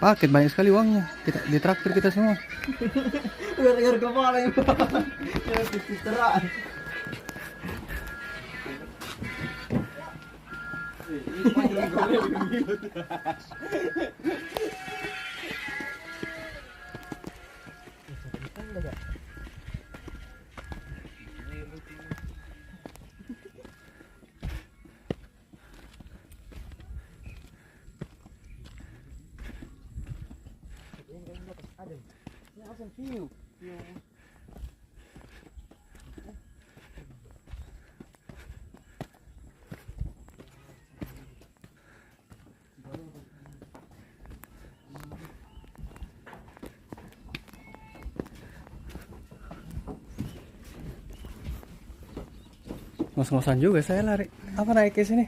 Paket banyak sekali uangnya. Kita ditraktir kita semua. Gara-gara kepala ini. Ya terang. Ngos-ngosan juga saya lari. Apa naik ke sini?